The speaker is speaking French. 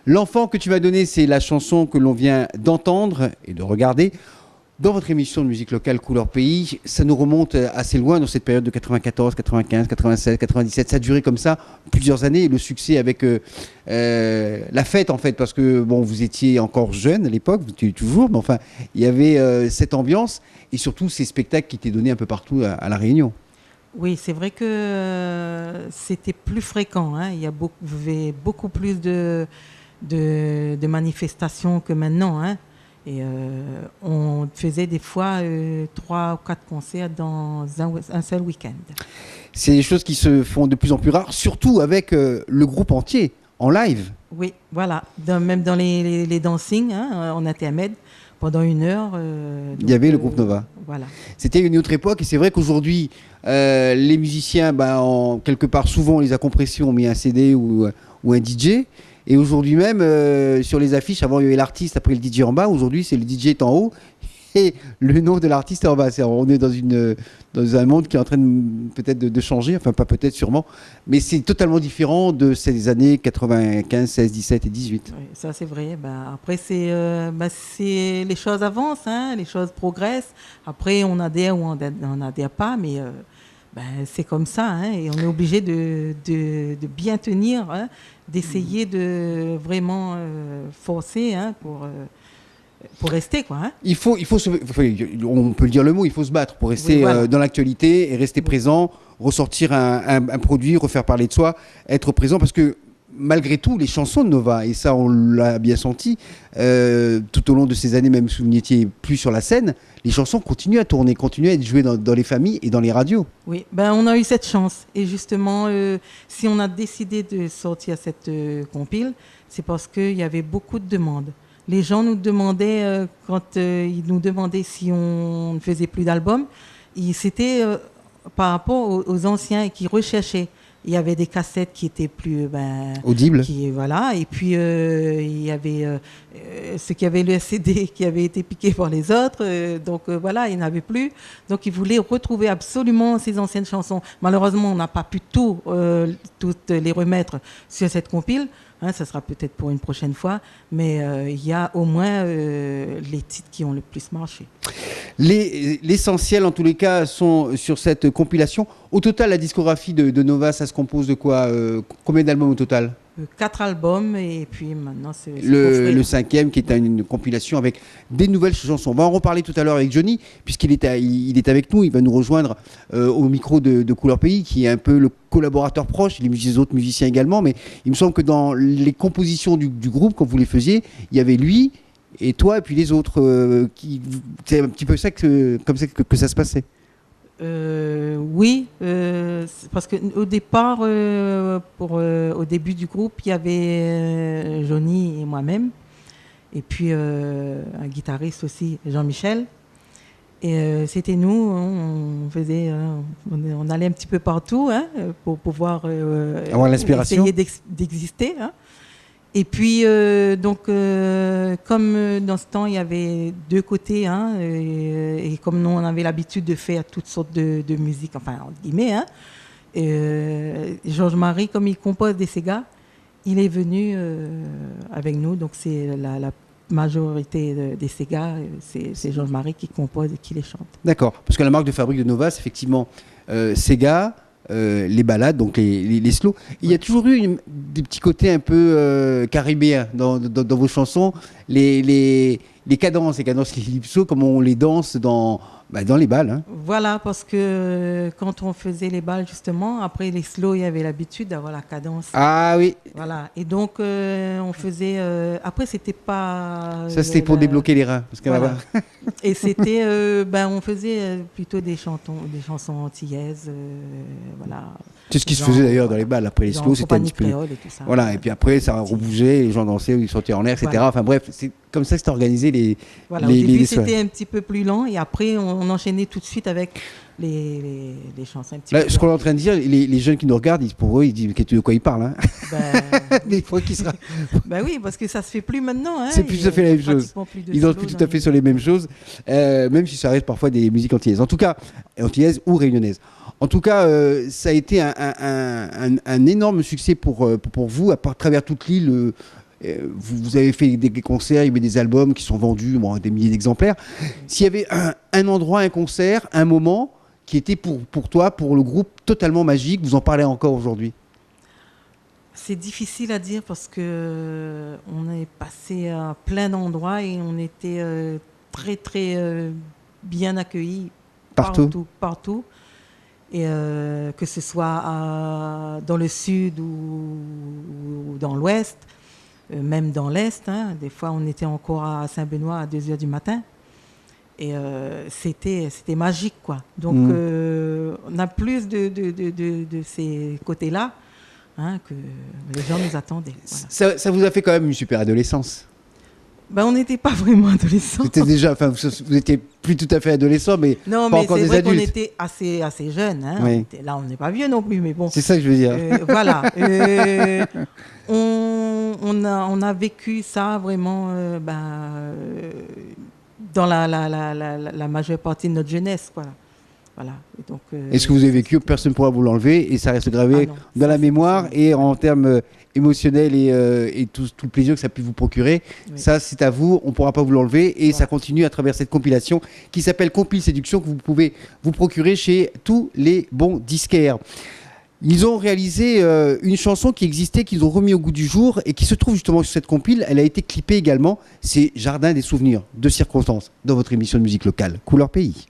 L'enfant que tu m'as donné, c'est la chanson que l'on vient d'entendre et de regarder dans votre émission de musique locale Couleur Pays. Ça nous remonte assez loin dans cette période de 94, 95, 96, 97. Ça a duré comme ça plusieurs années et le succès avec la fête en fait, parce que bon, vous étiez encore jeune à l'époque, vous étiez toujours, mais enfin, il y avait cette ambiance et surtout ces spectacles qui étaient donnés un peu partout à La Réunion. Oui, c'est vrai que c'était plus fréquent, hein. Il y avait beaucoup plus de manifestations que maintenant, hein. Et on faisait des fois 3 ou 4 concerts dans un seul week-end. C'est des choses qui se font de plus en plus rares, surtout avec le groupe entier en live. Oui, voilà. Même dans les dancings, hein, en intermède, pendant 1 heure. Il y avait le groupe Nova. Voilà. C'était une autre époque et c'est vrai qu'aujourd'hui, les musiciens, quelque part, souvent on les a compressés, on met un CD ou un DJ. Et aujourd'hui même, sur les affiches, avant il y avait l'artiste, après le DJ en bas. Aujourd'hui, c'est le DJ est en haut et le nom de l'artiste est en bas. On est dans un monde qui est en train peut-être de changer, enfin pas peut-être, sûrement. Mais c'est totalement différent de ces années 95, 16, 17 et 18. Oui, ça c'est vrai. Après, les choses avancent, hein, les choses progressent. Après, on adhère ou on n'adhère pas, mais c'est comme ça, hein, et on est obligé de bien tenir, hein, d'essayer de vraiment forcer, hein, pour rester, quoi, hein. On peut le dire le mot, il faut se battre pour rester Oui, voilà. dans l'actualité et rester présent, ressortir un produit, refaire parler de soi, être présent, parce que malgré tout, les chansons de Nova, et ça on l'a bien senti, tout au long de ces années, même si vous n'étiez plus sur la scène, les chansons continuent à tourner, continuent à être jouées dans les familles et dans les radios. Oui, on a eu cette chance. Et justement, si on a décidé de sortir cette compile, c'est parce qu'il y avait beaucoup de demandes. Les gens nous demandaient, quand ils nous demandaient si on ne faisait plus d'albums, c'était par rapport aux anciens qui recherchaient. Il y avait des cassettes qui étaient plus audibles. Voilà. Et puis il y avait ceux qui avaient le CD qui avait été piqué par les autres. Voilà, il n'y en avait plus. Donc ils voulaient retrouver absolument ces anciennes chansons. Malheureusement, on n'a pas pu toutes les remettre sur cette compile. Hein, ça sera peut-être pour une prochaine fois, mais il y a au moins les titres qui ont le plus marché. L'essentiel, en tous les cas, sont sur cette compilation. Au total, la discographie de Nova, ça se compose de quoi? Combien d'albums au total? 4 albums, et puis maintenant c'est le 5e qui est une compilation avec des nouvelles chansons. On va en reparler tout à l'heure avec Johnny, puisqu'il est avec nous. Il va nous rejoindre au micro de Couleur Pays, qui est un peu le collaborateur proche. Les autres musiciens également, mais il me semble que dans les compositions du groupe, quand vous les faisiez, il y avait lui et toi et puis les autres. C'est un petit peu ça comme ça que ça se passait. Oui, parce qu'au départ, au début du groupe, il y avait Johnny et moi-même, et puis un guitariste aussi, Jean-Michel. Et c'était nous, on allait un petit peu partout, hein, pour pouvoir avoir l'inspiration, essayer d'exister, hein. Et puis, comme dans ce temps, il y avait 2 côtés, hein, et comme nous, on avait l'habitude de faire toutes sortes de musique, enfin, entre guillemets, hein, Georges-Marie, comme il compose des Sega, il est venu avec nous, donc c'est la majorité des Sega, c'est Georges-Marie qui compose et qui les chante. D'accord, parce que la marque de fabrique de Nova, c'est effectivement Sega, les ballades, donc les slows. Il y a toujours eu des petits côtés un peu caribéens dans vos chansons, les cadences calypso, comme on les danse dans les balles. Hein. Voilà, parce que quand on faisait les balles, justement, après les slows, il y avait l'habitude d'avoir la cadence. Ah oui. Voilà, et donc on faisait... après, c'était pas... Ça, c'était pour débloquer les reins. Parce que voilà. Et c'était... on faisait plutôt des chansons antillaises, voilà. C'est ce qui se faisait d'ailleurs dans les balles. Après les slows, c'était un petit peu... Et tout ça, voilà, et puis après, ça rebougeait, les gens dansaient, ils sautaient en l'air, etc. Voilà. Enfin bref, c'est comme ça que c'était organisé Au début, c'était un petit peu plus lent, et après, on enchaînait tout de suite avec les chansons un petit peu. Ce qu'on est en train de dire, les jeunes qui nous regardent, pour eux, ils disent de quoi ils parlent. Hein. Des fois qu'ils sera... oui, parce que ça se fait plus maintenant. Hein, c'est plus tout à fait la même chose. Ils dansent plus tout à fait sur les mêmes choses, même si ça reste parfois des musiques antillaises. En tout cas, antillaises ou réunionnaises. En tout cas, ça a été un énorme succès pour vous, à travers toute l'île. vous avez fait des concerts, il y avait des albums qui sont vendus, bon, des milliers d'exemplaires. S'il y avait un endroit, un concert, un moment qui était pour toi, pour le groupe, totalement magique, vous en parlez encore aujourd'hui? C'est difficile à dire parce que on est passé à plein d'endroits et on était très très bien accueillis partout. Et que ce soit dans le sud ou dans l'ouest, même dans l'est. Hein. Des fois, on était encore à Saint-Benoît à 2 heures du matin. Et c'était magique, quoi. Donc, on a plus de ces côtés-là. Hein, que les gens nous attendaient. Voilà. Ça vous a fait quand même une super adolescence. Ben, on n'était pas vraiment adolescents. C'était déjà, enfin, vous étiez plus tout à fait adolescent, mais non, pas mais encore c'est des vrai adultes. qu'on était assez jeunes. Hein. Oui. Là, on n'est pas vieux non plus, mais bon. C'est ça que je veux dire. Voilà. On a vécu ça vraiment dans la majeure partie de notre jeunesse, quoi. Voilà. Donc, et ce que vous avez vécu, personne ne pourra vous l'enlever et ça reste gravé dans la mémoire et en termes émotionnels et tout le plaisir que ça a pu vous procurer. Oui. Ça, c'est à vous, on ne pourra pas vous l'enlever et ça continue à travers cette compilation qui s'appelle Compile Séduction que vous pouvez vous procurer chez tous les bons disquaires. Ils ont réalisé une chanson qui existait, qu'ils ont remis au goût du jour et qui se trouve justement sur cette compile. Elle a été clippée également. C'est Jardin des souvenirs de circonstances dans votre émission de musique locale Couleur Pays.